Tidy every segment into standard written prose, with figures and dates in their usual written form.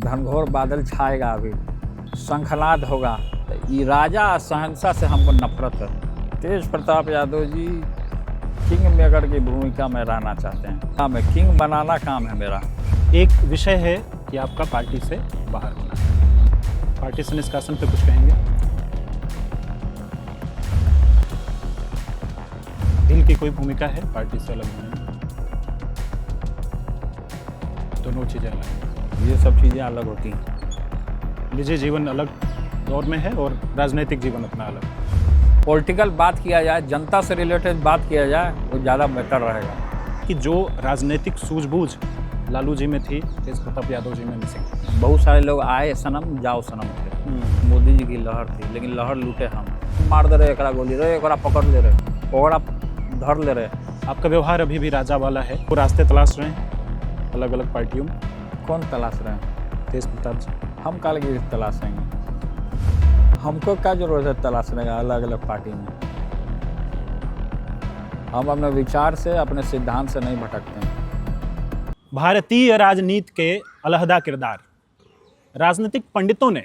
घनघोर बादल छाएगा अभी, शंखनाद होगा। तो ये राजा शहंशाह से हमको नफरत है। तेज प्रताप यादव जी किंग मेकर की भूमिका में रहना चाहते हैं। हाँ, मैं किंग बनाना काम है मेरा। एक विषय है कि आपका पार्टी से बाहर होना है। पार्टी से निष्कासन पे कुछ कहेंगे? दिल की कोई भूमिका है पार्टी से अलग होने में? दोनों चीज़ें अलग हैं। ये सब चीज़ें अलग होती हैं। निजी जीवन अलग दौर में है और राजनीतिक जीवन अपना अलग। पॉलिटिकल बात किया जाए, जनता से रिलेटेड बात किया जाए, वो ज़्यादा बेहतर रहेगा। कि जो राजनीतिक सूझबूझ लालू जी में थी, तेज प्रताप यादव जी में मिसिंग। बहुत सारे लोग आए सनम जाओ सनम थे। मोदी जी की लहर थी, लेकिन लहर लूटे हम। मार दे रहे, एकरा गोली रहे, एकरा पकड़ ले रहे, ओकरा धर ले रहे। आपका व्यवहार अभी भी राजा वाला है। वो रास्ते तलाश रहे हैं अलग अलग पार्टियों में। कौन तलाश रहे हैं? तेज प्रताप जी। हम काल की तलाशेंगे। हमको क्या जरूरत है तलाशने का अलग अलग पार्टी में? हम अपने विचार से, अपने सिद्धांत से नहीं भटकते हैं। भारतीय राजनीति के अलहदा किरदार। राजनीतिक पंडितों ने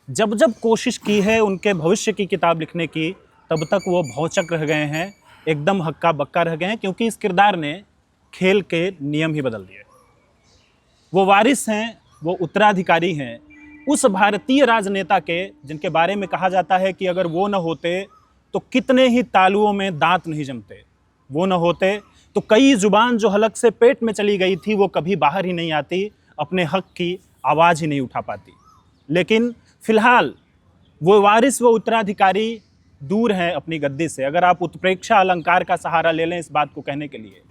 जब जब कोशिश की है उनके भविष्य की किताब लिखने की, तब तक वो भौचक रह गए हैं, एकदम हक्का बक्का रह गए हैं, क्योंकि इस किरदार ने खेल के नियम ही बदल दिए। वो वारिस हैं, वो उत्तराधिकारी हैं उस भारतीय राजनेता के जिनके बारे में कहा जाता है कि अगर वो न होते तो कितने ही तालुओं में दांत नहीं जमते। वो न होते तो कई जुबान जो हलक से पेट में चली गई थी वो कभी बाहर ही नहीं आती, अपने हक की आवाज़ ही नहीं उठा पाती। लेकिन फिलहाल वो वारिस, वो उत्तराधिकारी दूर हैं अपनी गद्दी से। अगर आप उत्प्रेक्षा अलंकार का सहारा ले लें इस बात को कहने के लिए,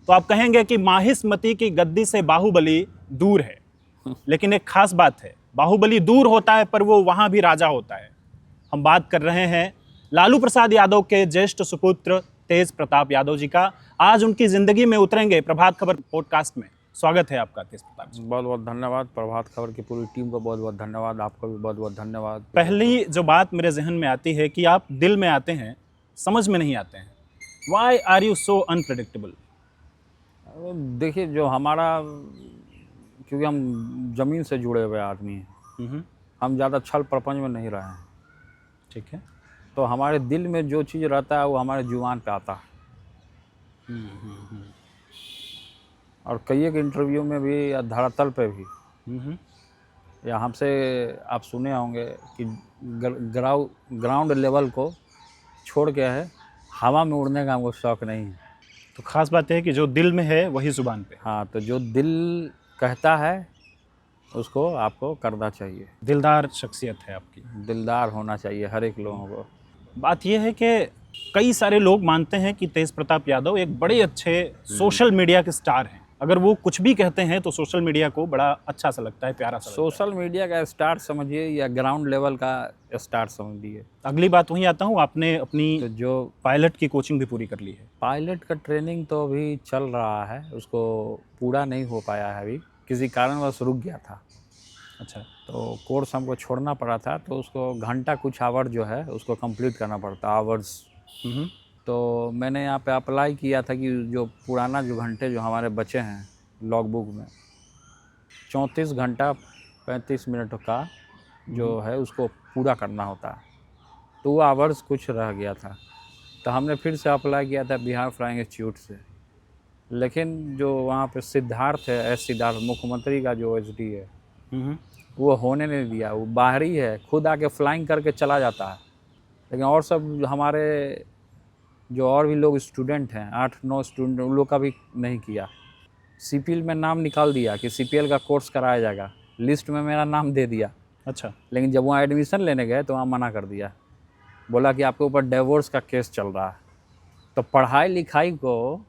तो आप कहेंगे कि माहिष्मती की गद्दी से बाहुबली दूर है। लेकिन एक खास बात है, बाहुबली दूर होता है पर वो वहाँ भी राजा होता है। हम बात कर रहे हैं लालू प्रसाद यादव के ज्येष्ठ सुपुत्र तेज प्रताप यादव जी का। आज उनकी जिंदगी में उतरेंगे प्रभात खबर पॉडकास्ट में। स्वागत है आपका तेज प्रताप जी। बहुत बहुत धन्यवाद। प्रभात खबर की पूरी टीम को बहुत बहुत धन्यवाद। आपको भी बहुत बहुत धन्यवाद। पहली जो बात मेरे जहन में आती है कि आप दिल में आते हैं, समझ में नहीं आते हैं। Why are you so unpredictable? देखिए, जो हमारा, क्योंकि हम ज़मीन से जुड़े हुए आदमी हैं, हम ज़्यादा छल प्रपंच में नहीं रहे हैं। ठीक है। तो हमारे दिल में जो चीज़ रहता है वो हमारे जुबान पे आता है। और कई एक इंटरव्यू में भी या धरातल पे भी, या हमसे आप सुने होंगे कि ग्राउंड लेवल को छोड़ के है हवा में उड़ने का हमको शौक़ नहीं है। तो खास बात है कि जो दिल में है वही जुबान पे। हाँ, तो जो दिल कहता है उसको आपको करना चाहिए। दिलदार शख्सियत है आपकी। दिलदार होना चाहिए हर एक लोगों को। बात यह है कि कई सारे लोग मानते हैं कि तेज प्रताप यादव एक बड़े अच्छे सोशल मीडिया के स्टार हैं। अगर वो कुछ भी कहते हैं तो सोशल मीडिया को बड़ा अच्छा सा लगता है, प्यारा सा लगता है। सोशल मीडिया का स्टार समझिए या ग्राउंड लेवल का स्टार समझिए। अगली बात वहीं आता हूँ, आपने अपनी तो जो पायलट की कोचिंग भी पूरी कर ली है। पायलट का ट्रेनिंग तो अभी चल रहा है, उसको पूरा नहीं हो पाया है अभी, किसी कारणवश रुक गया था। अच्छा। तो कोर्स हमको छोड़ना पड़ा था, तो उसको घंटा कुछ आवर जो है उसको कंप्लीट करना पड़ता, आवर्स। तो मैंने यहाँ पे अप्लाई किया था कि जो पुराना जो घंटे जो हमारे बचे हैं लॉग बुक में, 34 घंटा 35 मिनट का जो है उसको पूरा करना होता है। तो वो आवर्स कुछ रह गया था, तो हमने फिर से अप्लाई किया था बिहार फ्लाइंग इंस्टीट्यूट से। लेकिन जो वहाँ पे सिद्धार्थ है, सिद्धार्थ मुख्यमंत्री का जो एचडी है, वो होने नहीं दिया। वो बाहरी है, खुद आके फ्लाइंग करके चला जाता है। लेकिन और सब हमारे जो और भी लोग स्टूडेंट हैं, 8-9 स्टूडेंट, उन लोग का भी नहीं किया। सीपीएल में नाम निकाल दिया कि सीपीएल का कोर्स कराया जाएगा, लिस्ट में मेरा नाम दे दिया। अच्छा। लेकिन जब वहाँ एडमिशन लेने गए तो वहाँ मना कर दिया, बोला कि आपके ऊपर डिवोर्स का केस चल रहा है। तो पढ़ाई लिखाई को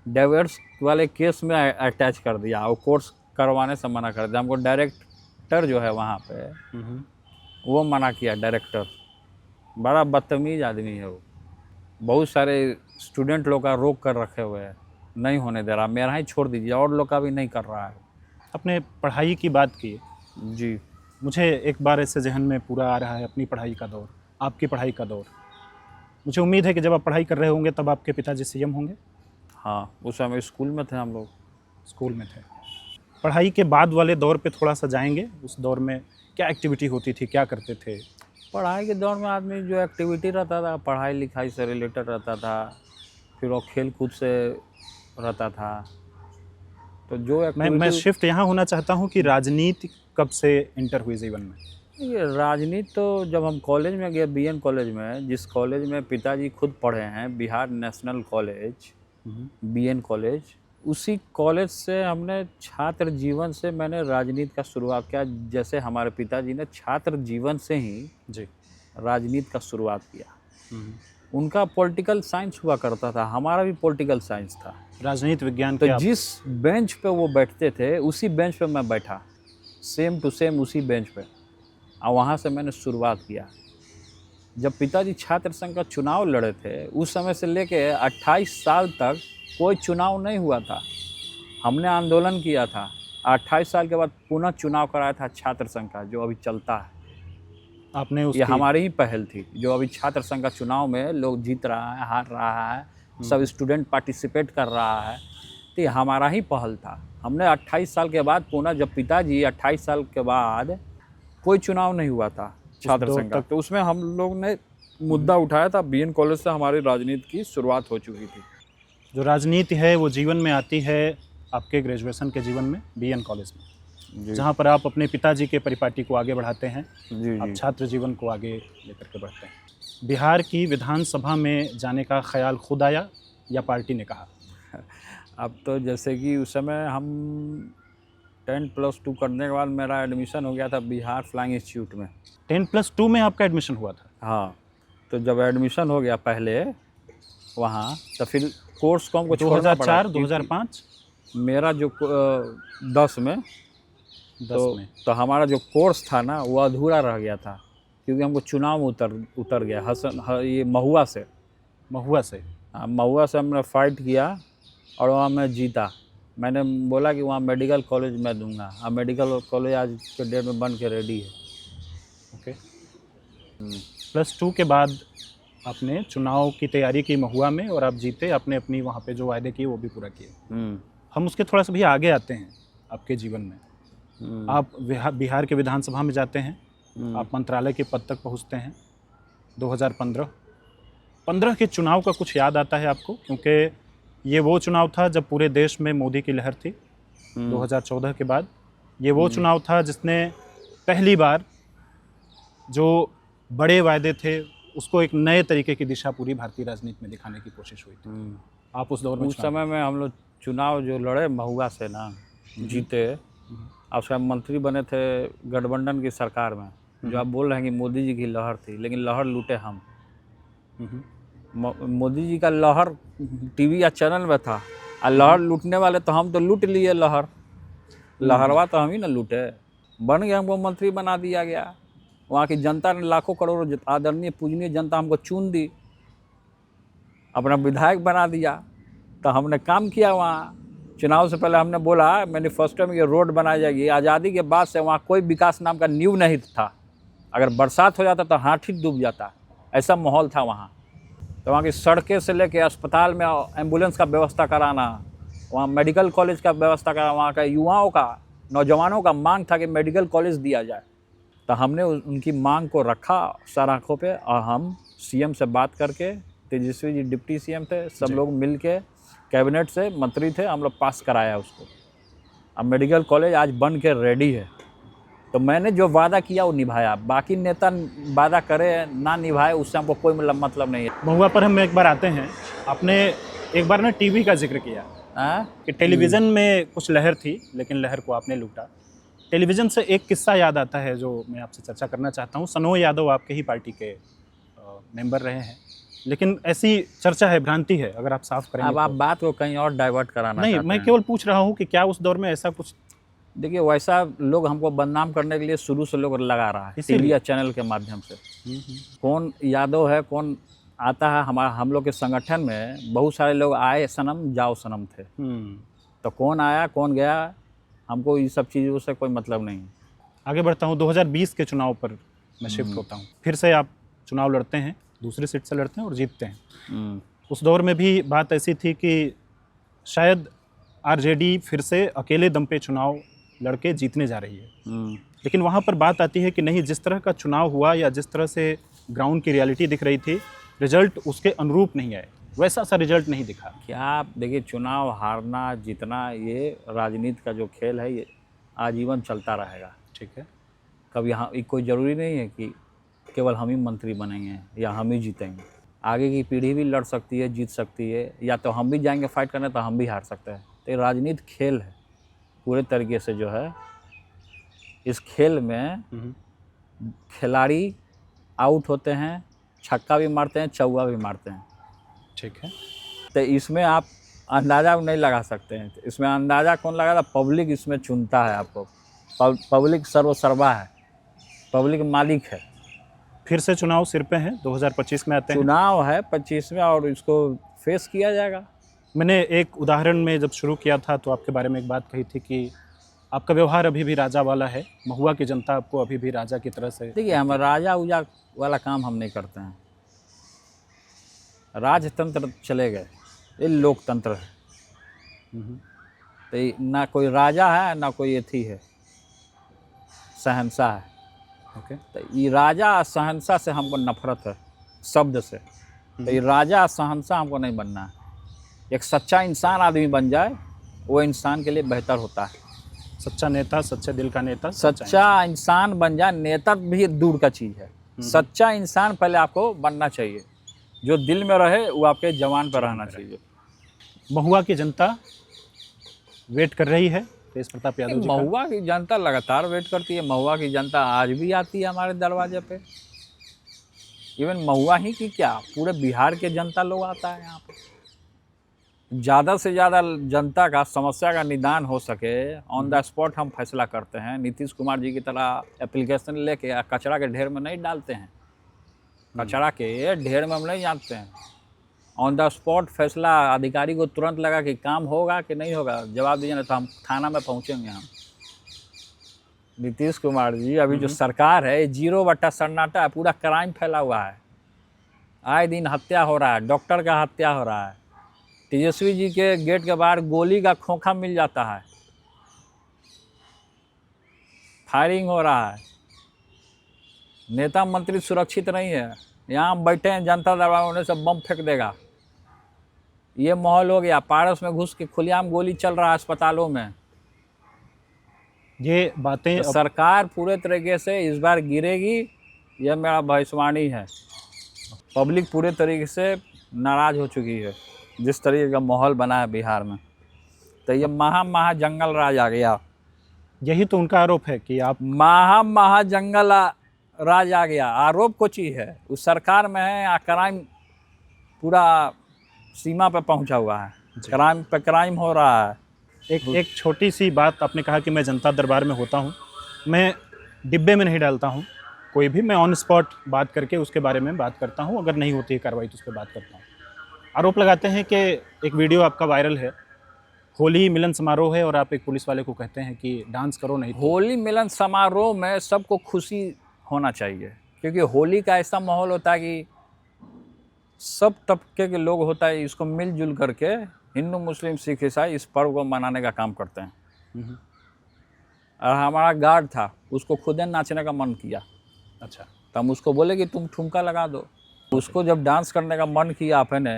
डिवोर्स वाले केस में अटैच कर दिया और कोर्स करवाने से मना कर दिया। हमको डायरेक्टर जो है वहाँ पे, वो मना किया। डायरेक्टर बड़ा बदतमीज आदमी है वो। बहुत सारे स्टूडेंट लोग का रोक कर रखे हुए हैं, नहीं होने दे रहा। मेरा ही छोड़ दीजिए, और लोग का भी नहीं कर रहा है। अपने पढ़ाई की बात की जी, मुझे एक बार ऐसे जहन में पूरा आ रहा है अपनी पढ़ाई का दौर, आपकी पढ़ाई का दौर। मुझे उम्मीद है कि जब आप पढ़ाई कर रहे होंगे तब आपके पिताजी सीएम होंगे। हाँ, उस समय स्कूल में थे हम लोग। स्कूल में थे। पढ़ाई के बाद वाले दौर पे थोड़ा सा जाएंगे, उस दौर में क्या एक्टिविटी होती थी, क्या करते थे? पढ़ाई के दौर में आदमी जो एक्टिविटी रहता था, पढ़ाई लिखाई से रिलेटेड रहता था, फिर वो खेल कूद से रहता था। तो जो मैं एक्टिविटी शिफ्ट यहाँ होना चाहता हूँ कि राजनीति कब से इंटर हुई जीवन में? ये राजनीति तो जब हम कॉलेज में गए, बीएन कॉलेज में, जिस कॉलेज में पिताजी खुद पढ़े हैं, Bihar national college, BN college, उसी कॉलेज से हमने छात्र जीवन से मैंने राजनीति का शुरुआत किया। जैसे हमारे पिताजी ने छात्र जीवन से ही जी। राजनीति का शुरुआत किया। उनका पॉलिटिकल साइंस हुआ करता था, हमारा भी पॉलिटिकल साइंस था। राजनीति विज्ञान तो के जिस बेंच पे वो बैठते थे उसी बेंच पे मैं बैठा, सेम टू सेम उसी बेंच पे, और वहाँ से मैंने शुरुआत किया। जब पिताजी छात्र संघ का चुनाव लड़े थे, उस समय से लेके 28 साल तक कोई चुनाव नहीं हुआ था। हमने आंदोलन किया था, 28 साल के बाद पुनः चुनाव कराया था छात्र संघ का, जो अभी चलता है। आपने ये उसकी हमारी ही पहल थी, जो अभी छात्र संघ का चुनाव में लोग जीत रहा है, हार रहा है, सब स्टूडेंट पार्टिसिपेट कर रहा है, तो ये हमारा ही पहल था। हमने 28 साल के बाद पुनः, जब पिताजी 28 साल के बाद कोई चुनाव नहीं हुआ था छात्र संघ का, तो उसमें हम लोग ने मुद्दा उठाया था। बीएन कॉलेज से हमारी राजनीति की शुरुआत हो चुकी थी। जो राजनीति है वो जीवन में आती है आपके ग्रेजुएशन के जीवन में, बीएन कॉलेज में, जहाँ पर आप अपने पिताजी के परिपाटी को आगे बढ़ाते हैं। आप छात्र जीवन को आगे लेकर के बढ़ते हैं। बिहार की विधानसभा में जाने का ख्याल खुद आया या पार्टी ने कहा? अब तो जैसे कि उस समय हम 10+2 करने के बाद मेरा एडमिशन हो गया था बिहार फ्लाइंग इंस्टीट्यूट में। 10+2 में आपका एडमिशन हुआ था? हाँ, तो जब एडमिशन हो गया पहले वहाँ, तो फिर कोर्स को हमको छोड़ना पड़ा। 2004 2005 मेरा जो 10 में, तो हमारा जो कोर्स था ना वो अधूरा रह गया था, क्योंकि हमको चुनाव में उतर गया ये महुआ से। हाँ, महुआ से हमने फाइट किया और वहाँ मैं जीता। मैंने बोला कि वहाँ मेडिकल कॉलेज मैं दूंगा, और मेडिकल कॉलेज आज के डेट में बन के रेडी है। ओके। +2 के बाद आपने चुनाव की तैयारी की महुआ में और आप जीते, आपने अपनी वहाँ पे जो वायदे किए वो भी पूरा किए। हम उसके थोड़ा सा भी आगे आते हैं आपके जीवन में। आप बिहार के विधानसभा में जाते हैं, आप मंत्रालय के पद तक पहुँचते हैं 2015 के चुनाव का कुछ याद आता है आपको? क्योंकि ये वो चुनाव था जब पूरे देश में मोदी की लहर थी। 2014 के बाद ये वो चुनाव था जिसने पहली बार जो बड़े वायदे थे उसको एक नए तरीके की दिशा पूरी भारतीय राजनीति में दिखाने की कोशिश हुई थी। आप उस दौर में, उस समय में हम लोग चुनाव जो लड़े महुआ से ना, जीते, और उसका मंत्री बने थे गठबंधन की सरकार में। जो आप बोल रहे हैं कि मोदी जी की लहर थी, लेकिन लहर लूटे हम। मोदी जी का लहर टीवी या चैनल में था, और लहर लूटने वाले तो हम तो लूट लिए लहरवा तो हम ही ना लूटे। बन गया, हमको मंत्री बना दिया गया। वहाँ की जनता ने, लाखों करोड़ों आदरणीय पूजनीय जनता हमको चुन दी, अपना विधायक बना दिया। तो हमने काम किया वहाँ। चुनाव से पहले हमने बोला मैनिफेस्टो में ये रोड बनाई जाएगी। आज़ादी के बाद से वहाँ कोई विकास नाम का नींव नहीं था। अगर बरसात हो जाता तो हाथी डूब जाता, ऐसा माहौल था वहाँ। तो वहाँ की सड़कें से लेके अस्पताल में एम्बुलेंस का व्यवस्था कराना, वहाँ मेडिकल कॉलेज का व्यवस्था कराना, वहाँ का युवाओं का, नौजवानों का मांग था कि मेडिकल कॉलेज दिया जाए। तो हमने उनकी मांग को रखा सर आँखों पे, और हम सीएम से बात करके, तेजस्वी जी डिप्टी सीएम थे, सब लोग मिल के, कैबिनेट से मंत्री थे, हम लोग पास कराया उसको। अब मेडिकल कॉलेज आज बन के रेडी है। तो मैंने जो वादा किया वो निभाया। बाकी नेता वादा करे ना निभाए, उससे हमको कोई मतलब नहीं है। महुआ पर हम एक बार आते हैं। आपने एक बार ना टीवी का जिक्र किया कि टेलीविज़न में कुछ लहर थी, लेकिन लहर को आपने लूटा। टेलीविज़न से एक किस्सा याद आता है जो मैं आपसे चर्चा करना चाहता हूँ। सनोज यादव आपके ही पार्टी के मेंबर रहे हैं, लेकिन ऐसी चर्चा है, भ्रांति है, अगर आप साफ करेंगे। अब आप बात को कहीं और डाइवर्ट कराना नहीं, मैं केवल पूछ रहा हूँ कि क्या उस दौर में ऐसा कुछ? देखिए, वैसा लोग हमको बदनाम करने के लिए शुरू से लोग लगा रहा है, टीवी या चैनल के माध्यम से। कौन यादव है, कौन आता है? हम लोग के संगठन में बहुत सारे लोग आए सनम जाओ सनम थे। तो कौन आया कौन गया, हमको ये सब चीज़ों से कोई मतलब नहीं। आगे बढ़ता हूँ। 2020 के चुनाव पर मैं शिफ्ट होता हूँ। फिर से आप चुनाव लड़ते हैं, दूसरी सीट से लड़ते हैं और जीतते हैं। उस दौर में भी बात ऐसी थी कि शायद आरजेडी फिर से अकेले दम पे चुनाव लड़के जीतने जा रही है। लेकिन वहाँ पर बात आती है कि नहीं, जिस तरह का चुनाव हुआ या जिस तरह से ग्राउंड की रियलिटी दिख रही थी, रिजल्ट उसके अनुरूप नहीं आए, वैसा सा रिजल्ट नहीं दिखा। क्या देखिए, चुनाव हारना जीतना ये राजनीति का जो खेल है ये आजीवन चलता रहेगा। ठीक है। कभी कोई ज़रूरी नहीं है कि केवल हम ही मंत्री बनेंगे या हम ही जीतेंगे। आगे की पीढ़ी भी लड़ सकती है, जीत सकती है, या तो हम भी जाएंगे फाइट करने तो हम भी हार सकते हैं। तो ये राजनीति खेल है पूरे तरीके से जो है। इस खेल में खिलाड़ी आउट होते हैं, छक्का भी मारते हैं, चौका भी मारते हैं। ठीक है। तो इसमें आप अंदाज़ा नहीं लगा सकते हैं। इसमें अंदाज़ा कौन लगाता? पब्लिक इसमें चुनता है आपको। पब्लिक सर्वसर्वा है, पब्लिक मालिक है। फिर से चुनाव सिर पे हैं, 2025 में आते हैं। चुनाव है 25 में और इसको फेस किया जाएगा। मैंने एक उदाहरण में जब शुरू किया था तो आपके बारे में एक बात कही थी कि आपका व्यवहार अभी भी राजा वाला है, महुआ की जनता आपको अभी भी राजा की तरह से। देखिए, हम राजा उजा वाला काम हम नहीं करते हैं। राजतंत्र चले गए, ये लोकतंत्र है। तो ना कोई राजा है ना कोई एथी है, शहंशाह है। ओके। तो ये राजा शहंशाह से हमको नफरत है, शब्द से। तो ये राजा शहंशाह हमको नहीं बनना है। एक सच्चा इंसान आदमी बन जाए, वो इंसान के लिए बेहतर होता है। सच्चा नेता, सच्चे दिल का नेता, सच्चा इंसान बन जाए। नेता भी दूर का चीज़ है, सच्चा इंसान पहले आपको बनना चाहिए। जो दिल में रहे वो आपके जवान पर रहना चाहिए। महुआ की जनता वेट कर रही है तेज प्रताप यादव जी का। महुआ की जनता लगातार वेट करती है। महुआ की जनता आज भी आती है हमारे दरवाजे पे। इवन महुआ ही की क्या, पूरे बिहार के जनता लोग आता है यहाँ पे। ज़्यादा से ज़्यादा जनता का समस्या का निदान हो सके, ऑन द स्पॉट हम फैसला करते हैं। नीतीश कुमार जी की तरह एप्लीकेशन लेके कचरा के ढेर में नहीं डालते हैं। कचरा के ढेर में हम नहीं जानते हैं। ऑन द स्पॉट फैसला अधिकारी को तुरंत लगा कि काम होगा कि नहीं होगा, जवाब दीजिए ना तो हम थाना में पहुंचेंगे। हम नीतीश कुमार जी अभी जो सरकार है 0 सन्नाटा है, पूरा क्राइम फैला हुआ है। आए दिन हत्या हो रहा है, डॉक्टर का हत्या हो रहा है। तेजस्वी जी के गेट के बाहर गोली का खोखा मिल जाता है, फायरिंग हो रहा है। नेता मंत्री सुरक्षित नहीं है। यहाँ हम बैठे हैं, जनता दरबार होने से बम फेंक देगा, ये माहौल हो गया। पारस में घुस के खुलेआम गोली चल रहा है अस्पतालों में। ये बातें तो सरकार पूरे तरीके से इस बार गिरेगी, यह मेरा भविष्यवाणी है। पब्लिक पूरे तरीके से नाराज़ हो चुकी है जिस तरीके का माहौल बना है बिहार में। तो ये महा जंगल राज आ गया। यही तो उनका आरोप है कि आप महा जंगल राज आ गया। आरोप को चीज़ है, उस सरकार में है। क्राइम पूरा सीमा पर पहुंचा हुआ है, क्राइम पे क्राइम हो रहा है। एक छोटी सी बात, आपने कहा कि मैं जनता दरबार में होता हूं, मैं डिब्बे में नहीं डालता हूं कोई भी, मैं ऑन स्पॉट बात करके उसके बारे में बात करता हूं। अगर नहीं होती है कार्रवाई तो उस पर बात करता हूं। आरोप लगाते हैं कि एक वीडियो आपका वायरल है, होली मिलन समारोह है और आप एक पुलिस वाले को कहते हैं कि डांस करो नहीं। होली मिलन समारोह में सबको खुशी होना चाहिए, क्योंकि होली का ऐसा माहौल होता है कि सब तबके के लोग होता है, इसको मिलजुल करके हिंदू मुस्लिम सिख ईसाई इस पर्व को मनाने का काम करते हैं। और हमारा गार्ड था, उसको खुद नाचने का मन किया। अच्छा। तो हम उसको बोले कि तुम ठुमका लगा दो। उसको जब डांस करने का मन किया आपने,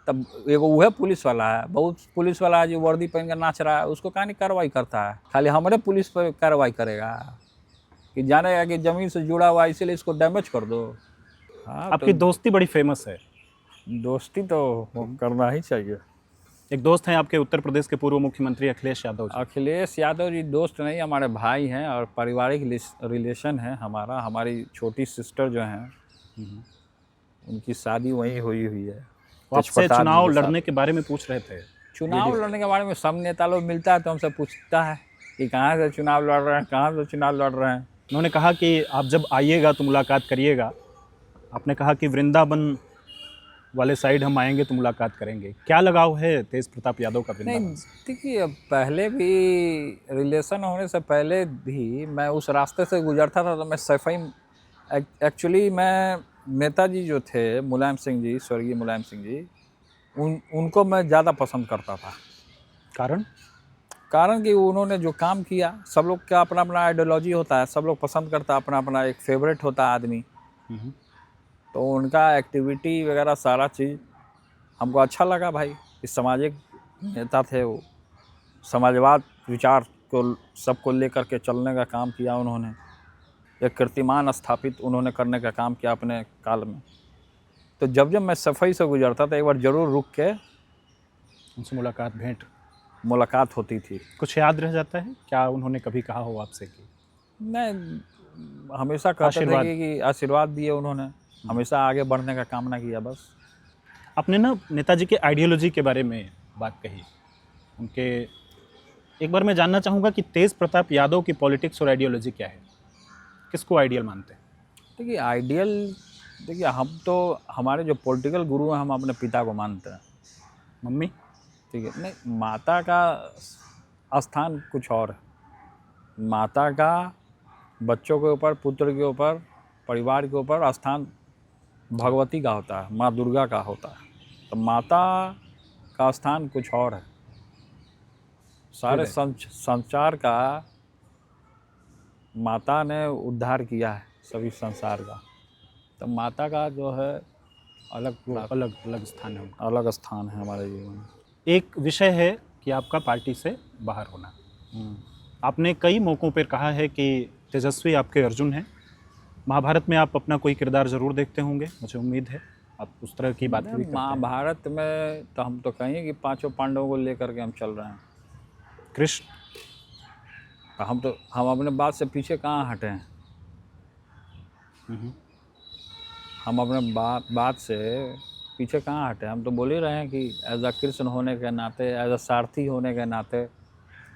तब एगो वह पुलिस वाला है, बहुत पुलिस वाला है जो वर्दी पहन कर नाच रहा है, उसको कहाँ नहीं कार्रवाई करता है। खाली हमारे पुलिस पर कार्रवाई करेगा कि जानेगा कि ज़मीन से जुड़ा हुआ, इसीलिए इसको डैमेज कर दो। हाँ, आपकी दोस्ती बड़ी फेमस है। दोस्ती तो करना ही चाहिए। एक दोस्त हैं आपके उत्तर प्रदेश के पूर्व मुख्यमंत्री अखिलेश यादव जी। अखिलेश यादव जी दोस्त नहीं, हमारे भाई हैं और पारिवारिक रिलेशन है हमारा। हमारी छोटी सिस्टर जो हैं उनकी शादी वहीं हुई है। आपसे चुनाव लड़ने के बारे में पूछ रहे थे। चुनाव लड़ने के बारे में सब नेता लोग मिलता है तो हमसे पूछता है कि कहाँ से चुनाव लड़ रहे हैं, कहाँ से चुनाव लड़ रहे हैं। उन्होंने कहा कि आप जब आइएगा तो मुलाकात करिएगा। आपने कहा कि वृंदावन वाले साइड हम आएंगे तो मुलाकात करेंगे। क्या लगाव है तेज प्रताप यादव का वृंदावन नहीं, से? देखिए, पहले भी रिलेशन होने से पहले भी मैं उस रास्ते से गुजरता था तो मैं सफाई एक्चुअली मैं नेताजी जो थे मुलायम सिंह जी, स्वर्गीय मुलायम सिंह जी, उनको मैं ज़्यादा पसंद करता था। कारण कारण कि उन्होंने जो काम किया, सब लोग का अपना अपना आइडियोलॉजी होता है, सब लोग पसंद करता है, अपना अपना एक फेवरेट होता है आदमी। तो उनका एक्टिविटी वगैरह सारा चीज़ हमको अच्छा लगा भाई। कि सामाजिक नेता थे वो, समाजवाद विचार को सबको लेकर के चलने का काम किया उन्होंने। एक कीर्तिमान स्थापित उन्होंने करने का काम किया अपने काल में। तो जब जब मैं सफाई से गुजरता था, एक बार ज़रूर रुक के उनसे मुलाकात, भेंट, मुलाकात होती थी। कुछ याद रह जाता है क्या उन्होंने कभी कहा हो आपसे कि मैं हमेशा कहते थे आशीर्वाद? कि आशीर्वाद दिए उन्होंने, हमेशा आगे बढ़ने का कामना किया बस। आपने ना नेताजी के आइडियोलॉजी के बारे में बात कही, उनके, एक बार मैं जानना चाहूँगा कि तेज प्रताप यादव की पॉलिटिक्स और आइडियोलॉजी क्या है, किसको आइडियल मानते हैं? देखिए आइडियल, देखिए हम तो, हमारे जो पॉलिटिकल गुरु हैं, हम अपने पिता को मानते हैं। मम्मी? ठीक है, नहीं, माता का स्थान कुछ और है। माता का बच्चों के ऊपर, पुत्र के ऊपर, परिवार के ऊपर स्थान भगवती का होता है, माँ दुर्गा का होता है। तो माता का स्थान कुछ और है। सारे संसार का माता ने उद्धार किया है, सभी संसार का। तो माता का जो है अलग अलग अलग स्थान है उनका। अलग स्थान है हमारे जीवन में। एक विषय है कि आपका पार्टी से बाहर होना। आपने कई मौक़ों पर कहा है कि तेजस्वी आपके अर्जुन हैं। महाभारत में आप अपना कोई किरदार ज़रूर देखते होंगे, मुझे उम्मीद है आप उस तरह की बात भी करते हैं। महाभारत में तो हम तो कहेंगे कि पांचों पांडवों को लेकर के हम चल रहे हैं। कृष्ण, हम अपने बात से पीछे कहाँ हटे हैं। हम अपने बात से पीछे कहाँ हटे। हम तो बोल ही रहे हैं कि एज अ कृष्ण होने के नाते, एज अ सारथी होने के नाते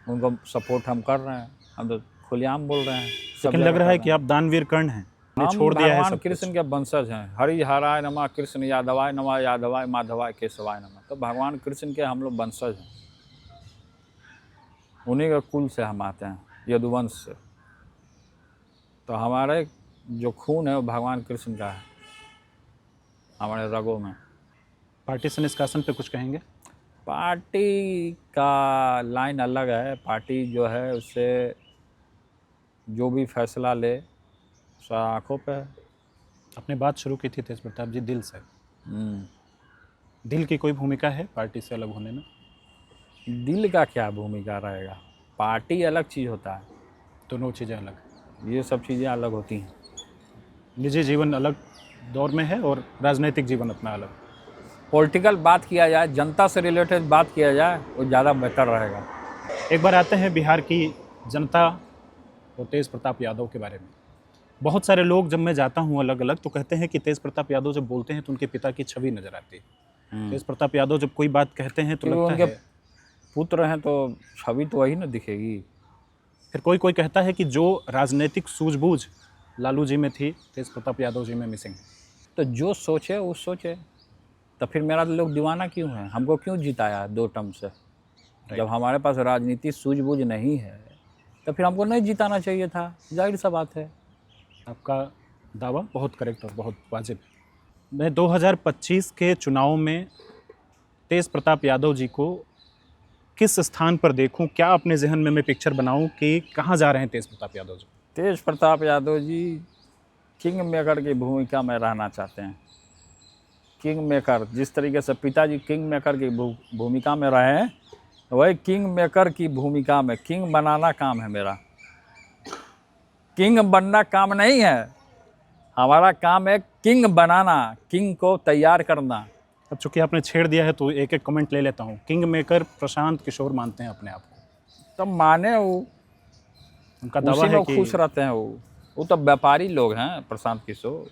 उनको सपोर्ट हम कर रहे हैं। हम तो खुलेआम बोल रहे हैं। लेकिन लग रहा है कि आप दानवीर कर्ण हैं, हम छोड़ दिया है भगवान सब कृष्ण के वंशज हैं। हरि हराय नमः, कृष्ण यादवाय नमः, यादवाय माधवाय केशवाय नमः। तो भगवान कृष्ण के हम लोग वंशज हैं, उन्हीं के कुल से हम आते हैं, यदुवंश से। तो हमारे जो खून है वो भगवान कृष्ण का है, हमारे रगों में। पार्टी से निष्कासन पे कुछ कहेंगे? पार्टी का लाइन अलग है। पार्टी जो है उससे जो भी फैसला ले उसका आँखों पे है। आपने बात शुरू की थी तेज प्रताप जी दिल से, दिल की कोई भूमिका है पार्टी से अलग होने में? दिल का क्या भूमिका रहेगा। पार्टी अलग चीज़ होता है, दोनों चीज़ें अलग, ये सब चीज़ें अलग होती हैं। निजी जीवन अलग दौर में है और राजनीतिक जीवन अपना अलग। पॉलिटिकल बात किया जाए, जनता से रिलेटेड बात किया जाए, वो ज़्यादा बेहतर रहेगा। एक बार आते हैं बिहार की जनता और तेज प्रताप यादव के बारे में। बहुत सारे लोग, जब मैं जाता हूँ अलग अलग, तो कहते हैं कि तेज प्रताप यादव जब बोलते हैं तो उनके पिता की छवि नजर आती है। तेज प्रताप यादव जब कोई बात कहते हैं तो लगता उनके है पुत्र हैं तो छवि तो वही ना दिखेगी। फिर कोई कोई कहता है कि जो राजनीतिक सूझबूझ लालू जी में थी, तेज प्रताप यादव जी में मिसिंग है। तो जो सोचे वो सोचे। तो फिर मेरा लोग दीवाना क्यों है, हमको क्यों जिताया 2 टर्म से। जब हमारे पास राजनीति सूझबूझ नहीं है तो फिर हमको नहीं जिताना चाहिए था, जाहिर सा बात है। आपका दावा बहुत करेक्ट और बहुत वाजिब। मैं 2025 के चुनाव में तेज प्रताप यादव जी को किस स्थान पर देखूं, क्या अपने जहन में मैं पिक्चर बनाऊं कि कहां जा रहे हैं तेज प्रताप यादव जी? तेज प्रताप यादव जी किंग मेकर की भूमिका में रहना चाहते हैं। किंग मेकर, जिस तरीके से पिताजी किंग मेकर की भूमिका में रहे हैं, वही किंग मेकर की भूमिका में। किंग बनाना काम है मेरा, किंग बनना काम नहीं है। हमारा काम है किंग बनाना, किंग को तैयार करना। अब चूंकि आपने छेड़ दिया है तो एक एक कमेंट ले लेता हूँ। किंग मेकर प्रशांत किशोर मानते हैं अपने आप को, तो माने वो, उनका दावा उसी है में कि खुश रहते हैं। वो तो व्यापारी लोग हैं प्रशांत किशोर,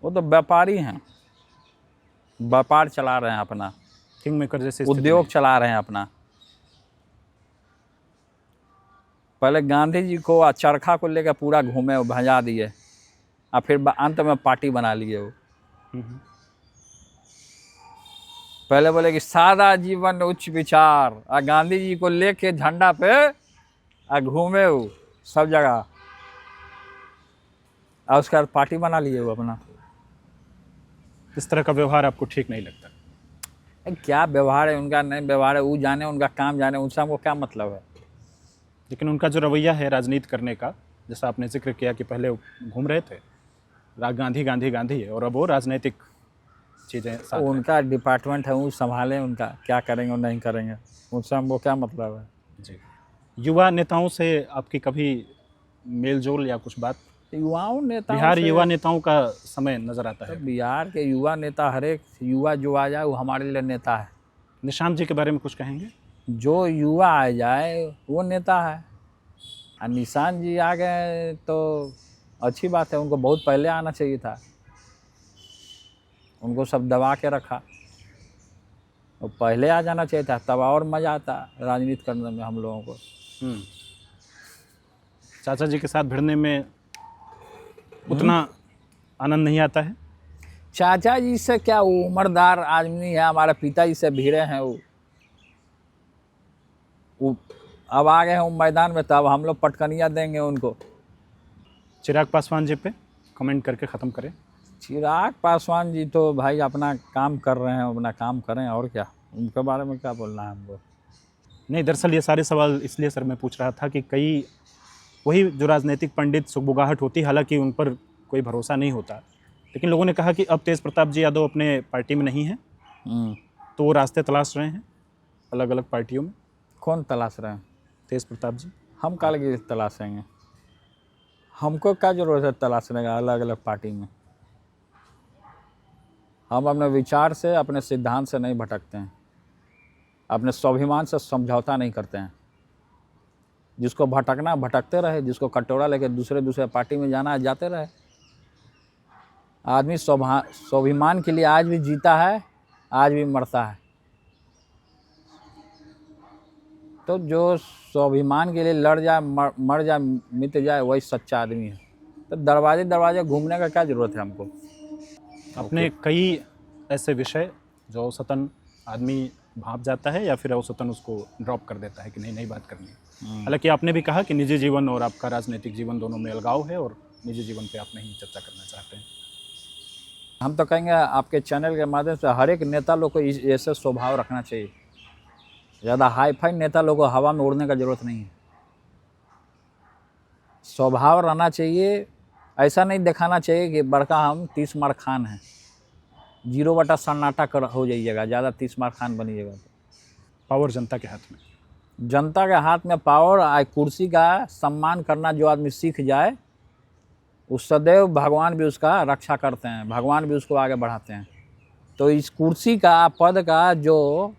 वो तो व्यापारी हैं, व्यापार चला रहे हैं अपना, किंग मेकर जैसे स्थिति उद्योग में। चला रहे हैं अपना। पहले गांधी जी को चरखा को लेकर पूरा घूमे, भजा दिए, और फिर अंत में पार्टी बना लिए वो। पहले बोले कि सादा जीवन उच्च विचार, और गांधी जी को लेके झंडा पे और घूमे वो सब जगह, और उसके बाद पार्टी बना लिए वो अपना। इस तरह का व्यवहार आपको ठीक नहीं लगता? क्या व्यवहार है उनका, नहीं व्यवहार है वो जाने, उनका काम जाने, उनसे हमको क्या मतलब है। लेकिन उनका जो रवैया है राजनीति करने का, जैसा आपने जिक्र किया कि पहले वो घूम रहे थे, गांधी गांधी गांधी है, और अब वो राजनीतिक चीज़ें साथ हैं। उनका डिपार्टमेंट है, वो संभालें, उनका क्या करेंगे और नहीं करेंगे, उनसे हमको क्या मतलब है। जी। युवा नेताओं से आपकी कभी मेल जोल या कुछ बात? युवाओं नेताओं बिहार से युवा नेताओं का समय नज़र आता तो है। बिहार के युवा नेता, हर एक युवा जो आ जाए वो हमारे लिए नेता है। निशांत जी के बारे में कुछ कहेंगे? जो युवा आ जाए वो नेता है। और निशान जी आ गए तो अच्छी बात है, उनको बहुत पहले आना चाहिए था, उनको सब दबा के रखा, और पहले आ जाना चाहिए था, तब और मज़ा आता राजनीति करने में हम लोगों को। चाचा जी के साथ भिड़ने में उतना आनंद नहीं आता है? चाचा जी से क्या, वो उम्रदार आदमी है, हमारे पिताजी से भिड़े हैं, वो अब आ गए हैं मैदान में, तब हम लोग पटकनियाँ देंगे उनको। चिराग पासवान जी पे कमेंट करके ख़त्म करें। चिराग पासवान जी तो भाई अपना काम कर रहे हैं, अपना काम करें, और क्या, उनके बारे में क्या बोलना है हमको। नहीं, दरअसल ये सारे सवाल इसलिए सर मैं पूछ रहा था कि कई वही जो राजनीतिक पंडित सुगबुगाहट होती, हालांकि उन पर कोई भरोसा नहीं होता, लेकिन लोगों ने कहा कि अब तेज प्रताप जी यादव अपने पार्टी में नहीं हैं, तो वो रास्ते तलाश रहे हैं अलग अलग पार्टियों में। कौन तलाश रहे हैं? तेज प्रताप जी। हम काल की तलाशेंगे, हमको क्या जरूरत है तलाशने का अलग अलग पार्टी में। हम अपने विचार से, अपने सिद्धांत से नहीं भटकते हैं, अपने स्वाभिमान से समझौता नहीं करते हैं। जिसको भटकना भटकते रहे, जिसको कटोरा लेकर दूसरे पार्टी में जाना है जाते रहे। आदमी स्वाभिमान के लिए आज भी जीता है, आज भी मरता है। तो जो स्वाभिमान के लिए लड़ जाए, मर जाए, मिट जाए, वही सच्चा आदमी है। तो दरवाजे घूमने का क्या ज़रूरत है हमको। अपने कई ऐसे विषय जो औसतन आदमी भाप जाता है या फिर औसतन उसको ड्रॉप कर देता है कि नहीं बात करनी है। हालांकि आपने भी कहा कि निजी जीवन और आपका राजनीतिक जीवन दोनों में अलगाव है और निजी जीवन पे आप नहीं चर्चा करना चाहते हैं। हम तो कहेंगे आपके चैनल के माध्यम से हर एक नेता लोग को ऐसे स्वभाव रखना चाहिए। ज़्यादा हाई फाई नेता लोग को हवा में उड़ने का ज़रूरत नहीं है। स्वभाव रहना चाहिए, ऐसा नहीं दिखाना चाहिए कि बड़का हम 30 मार खान हैं, 0 सन्नाटा कर हो जाइएगा, ज़्यादा 30 मार खान बनिएगा। पावर जनता के हाथ में, जनता के हाथ में पावर, कुर्सी का सम्मान करना जो आदमी सीख जाए, उस सदैव भगवान भी उसका रक्षा करते हैं, भगवान भी उसको आगे बढ़ाते हैं। तो इस कुर्सी का, पद का जो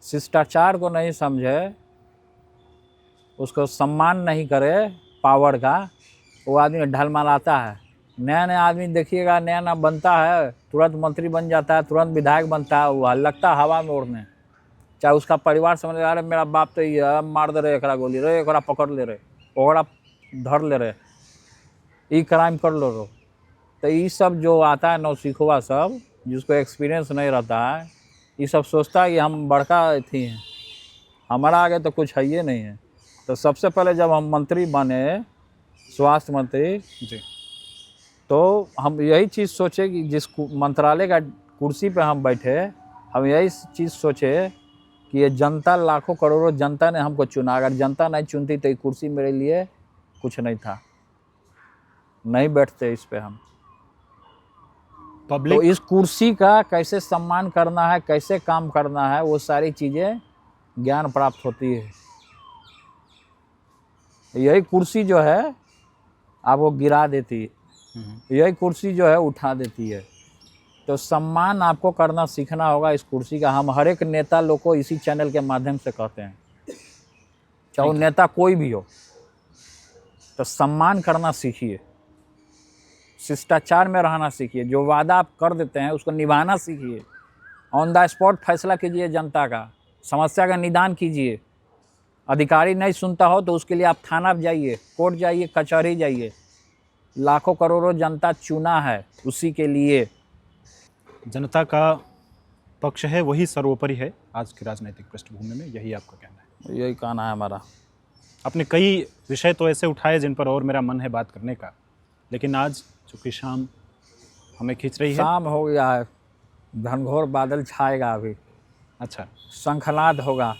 शिष्टाचार को नहीं समझे, उसको सम्मान नहीं करे पावर का, वो आदमी ढलमलाता है। नया नया आदमी देखिएगा, नया नया बनता है, तुरंत मंत्री बन जाता है, तुरंत विधायक बनता है, वो लगता है हवा में उड़ने। चाहे उसका परिवार समझ रहा है मेरा बाप तो ये मार दे रहे, एकरा गोली रे, एकरा पकड़ ले रहे, ओकरा धर ले रहे, ये क्राइम कर लो रो। तो ये सब जो आता है नौसिखुआ सब, जिसको एक्सपीरियंस नहीं रहता है, ये सब सोचता है कि हम बड़का थी हैं, हमारा आगे तो कुछ है ही नहीं है। तो सबसे पहले जब हम मंत्री बने, स्वास्थ्य मंत्री जी, तो हम यही चीज़ सोचे कि जिस मंत्रालय का कुर्सी पे हम बैठे, हम यही चीज़ सोचे कि ये जनता, लाखों करोड़ों जनता ने हमको चुना। अगर जनता नहीं चुनती तो ये कुर्सी मेरे लिए कुछ नहीं था, नहीं बैठते इस पे हम। तो पब्लिक इस कुर्सी का कैसे सम्मान करना है, कैसे काम करना है, वो सारी चीज़ें ज्ञान प्राप्त होती है। यही कुर्सी जो है आपको गिरा देती है, यही कुर्सी जो है उठा देती है। तो सम्मान आपको करना सीखना होगा इस कुर्सी का। हम हर एक नेता लोग को इसी चैनल के माध्यम से कहते हैं, चाहे वो नेता कोई भी हो, तो सम्मान करना सीखिए, शिष्टाचार में रहना सीखिए, जो वादा आप कर देते हैं उसको निभाना सीखिए, ऑन द स्पॉट फैसला कीजिए, जनता का समस्या का निदान कीजिए। अधिकारी नहीं सुनता हो तो उसके लिए आप थाना जाइए, कोर्ट जाइए, कचहरी जाइए। लाखों करोड़ों जनता चुना है उसी के लिए। जनता का पक्ष है, वही सर्वोपरि है आज की राजनीतिक पृष्ठभूमि में, यही आपका कहना है? यही कहना है हमारा। आपने कई विषय तो ऐसे उठाए जिन पर और मेरा मन है बात करने का, लेकिन आज चूँकि शाम हमें खींच रही है, शाम हो गया है, घनघोर बादल छाएगा अभी, अच्छा, शंखनाद होगा।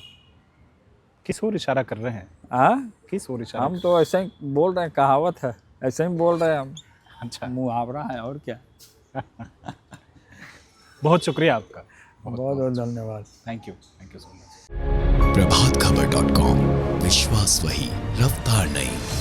किस ओर इशारा कर रहे हैं? हाँ, किस ओर इशारा? हम तो ऐसे ही बोल रहे हैं, कहावत है, ऐसे ही बोल रहे हैं हम, अच्छा, मुहावरा है और क्या। बहुत शुक्रिया आपका, बहुत बहुत धन्यवाद। Thank you so much. प्रभातखबर.com, विश्वास वही, रफ्तार नहीं।